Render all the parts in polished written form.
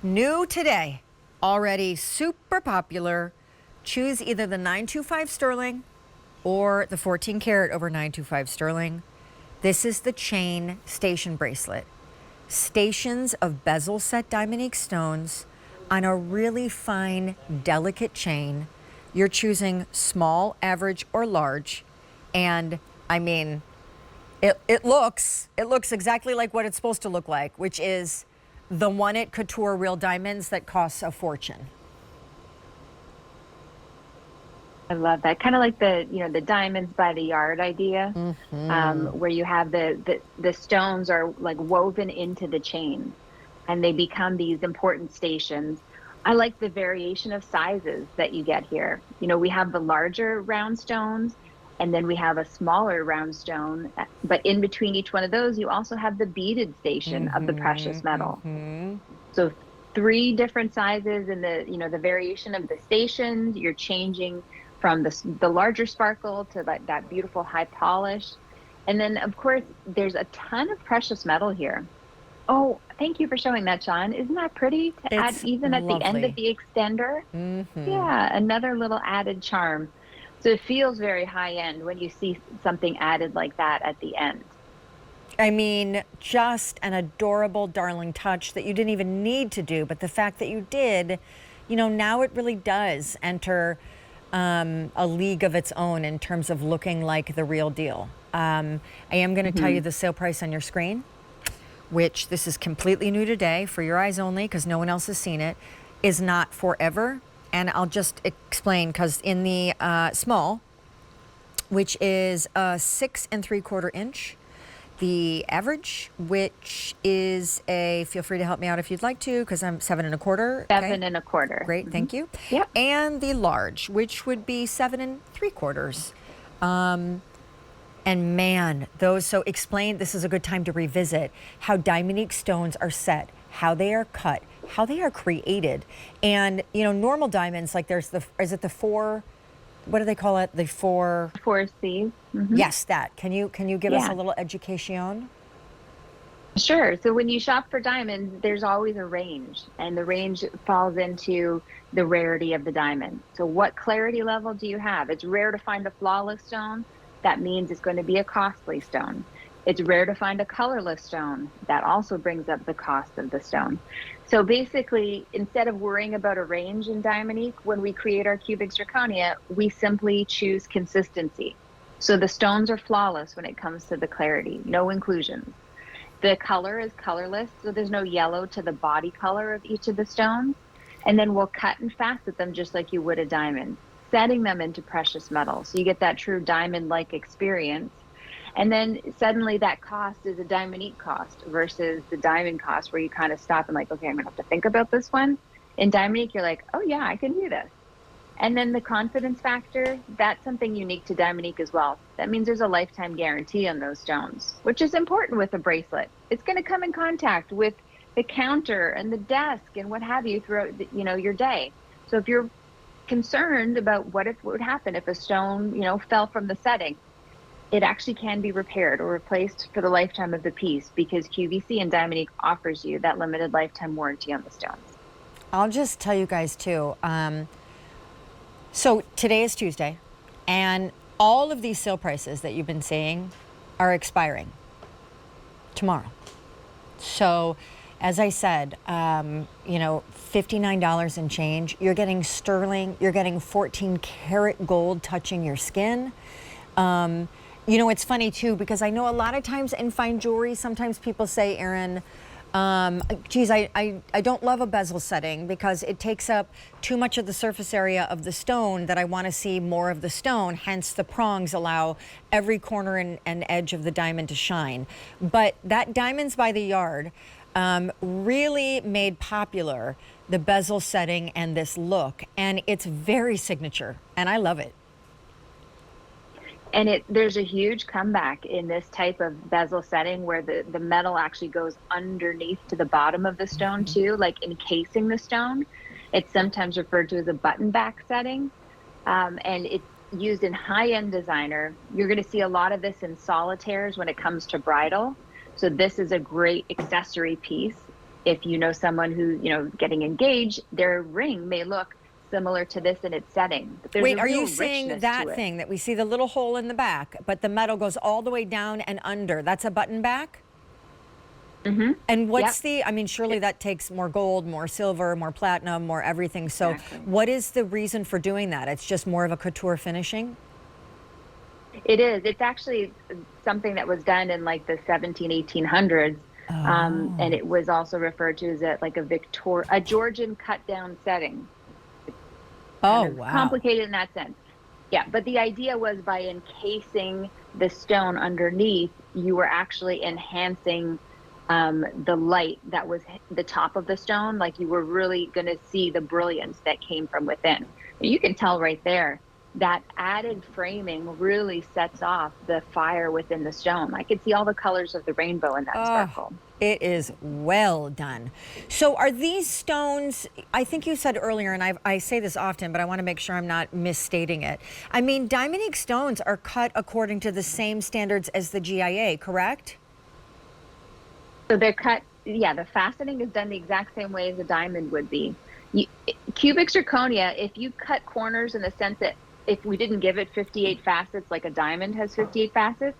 New today, already super popular. Choose either the 925 sterling or the 14 karat over 925 sterling. This is the chain station bracelet. Stations of bezel set Diamonique stones on a really fine, delicate chain. You're choosing small, average, or large. And I mean, it looks exactly like what it's supposed to look like, which is the one at Couture Real Diamonds that costs a fortune. I love that. Kind of like the diamonds by the yard idea, where you have the stones are like woven into the chain and they become these important stations. I like the variation of sizes that you get here. We have the larger round stones and then we have a smaller round stone, but in between each one of those, you also have the beaded station of the precious metal. So three different sizes and the variation of the stations, you're changing from the larger sparkle to that beautiful high polish. And then of course, there's a ton of precious metal here. Oh, thank you for showing that, Sean. Isn't that pretty to add even at the end of the extender? Yeah, another little added charm. So it feels very high end when you see something added like that at the end. I mean, just an adorable, darling touch that you didn't even need to do, but the fact that you did, now it really does enter a league of its own in terms of looking like the real deal. I am going to tell you the sale price on your screen, which this is completely new today for your eyes only because no one else has seen it, is not forever. And I'll just explain because in the small, which is a 6 3/4 inch, the average, which is feel free to help me out if you'd like to, because I'm 7 1/4. 7 1/4. Great, thank you. Yep. And the large, which would be 7 3/4. And man, so explain, this is a good time to revisit how Diamonique stones are set, how they are cut, how they are created. And, normal diamonds, like is it the four, what do they call it? The four C's. Yes, that. Can you give us a little education? Sure. So when you shop for diamonds, there's always a range, and the range falls into the rarity of the diamond. So what clarity level do you have? It's rare to find a flawless stone. That means it's going to be a costly stone. It's rare to find a colorless stone. That also brings up the cost of the stone. So basically, instead of worrying about a range in Diamonique, when we create our cubic zirconia, we simply choose consistency. So the stones are flawless when it comes to the clarity, no inclusions. The color is colorless, so there's no yellow to the body color of each of the stones. And then we'll cut and facet them just like you would a diamond, setting them into precious metal. So you get that true diamond-like experience. And then suddenly that cost is a Diamonique cost versus the diamond cost, where you kind of stop and like, okay, I'm gonna have to think about this one. In Diamonique, you're like, oh yeah, I can do this. And then the confidence factor, that's something unique to Diamonique as well. That means there's a lifetime guarantee on those stones, which is important with a bracelet. It's gonna come in contact with the counter and the desk and what have you throughout your day. So if you're concerned about what would happen if a stone, fell from the setting, it actually can be repaired or replaced for the lifetime of the piece, because QVC and Diamonique offers you that limited lifetime warranty on the stones. I'll just tell you guys too. So today is Tuesday, and all of these sale prices that you've been seeing are expiring tomorrow. So, as I said, $59 and change. You're getting sterling. You're getting 14 karat gold touching your skin. It's funny too, because I know a lot of times in fine jewelry, sometimes people say, Erin, geez, I don't love a bezel setting because it takes up too much of the surface area of the stone that I want to see more of the stone. Hence the prongs allow every corner and edge of the diamond to shine. But that Diamonds by the Yard really made popular the bezel setting and this look. And it's very signature, and I love it. And there's a huge comeback in this type of bezel setting where the metal actually goes underneath to the bottom of the stone too, like encasing the stone. It's sometimes referred to as a button back setting. And it's used in high-end designer. You're going to see a lot of this in solitaires when it comes to bridal. So this is a great accessory piece. If you know someone who, getting engaged, their ring may look similar to this in its setting. But there's Wait, a are real you saying richness that to it. thing that we see the little hole in the back, but the metal goes all the way down and under? That's a button back? Mm-hmm. And what's Yep. I mean, surely that takes more gold, more silver, more platinum, more everything. So Exactly. what is the reason for doing that? It's just more of a couture finishing? It is. It's actually something that was done in like the 1800s. And Oh. it was also referred to as a Georgian cut down setting. Kind Oh, of wow. complicated in that sense. Yeah, but the idea was by encasing the stone underneath, you were actually enhancing the light that was the top of the stone. Like you were really going to see the brilliance that came from within. You can tell right there that added framing really sets off the fire within the stone. I could see all the colors of the rainbow in that Oh, sparkle. it is well done. So are these stones, I think you said earlier, and I say this often, but I want to make sure I'm not misstating it. I mean, Diamonique stones are cut according to the same standards as the GIA, correct? So they're cut, yeah, the faceting is done the exact same way as a diamond would be. You, Cubic zirconia, if you cut corners in the sense that if we didn't give it 58 facets like a diamond has 58 facets,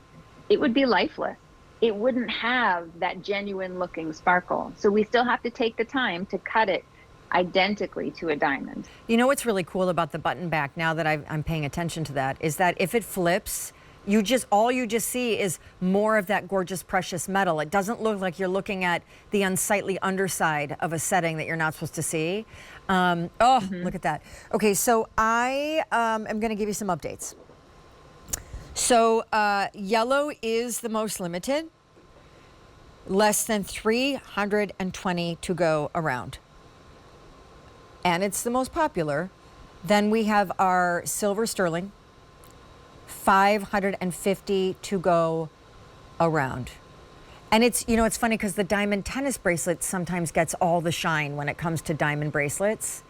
it would be lifeless. It wouldn't have that genuine looking sparkle. So we still have to take the time to cut it identically to a diamond. You know what's really cool about the button back, now that I'm paying attention to that, is that if it flips, all you just see is more of that gorgeous precious metal. It doesn't look like you're looking at the unsightly underside of a setting that you're not supposed to see. Look at that. Okay, so I am going to give you some updates. So yellow is the most limited, less than 320 to go around. And it's the most popular. Then we have our silver sterling, 550 to go around. And it's funny because the diamond tennis bracelet sometimes gets all the shine when it comes to diamond bracelets.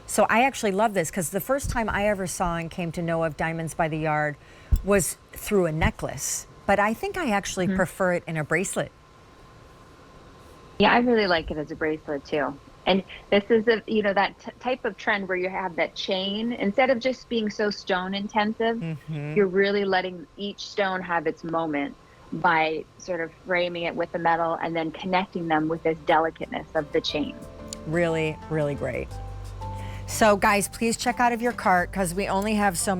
So I actually love this because the first time I ever saw and came to know of diamonds by the yard was through a necklace. But I think I actually prefer it in a bracelet. Yeah, I really like it as a bracelet too. And this is that type of trend where you have that chain instead of just being so stone intensive. You're really letting each stone have its moment by sort of framing it with the metal and then connecting them with this delicateness of the chain. Really, really great. So guys, please check out of your cart because we only have so many.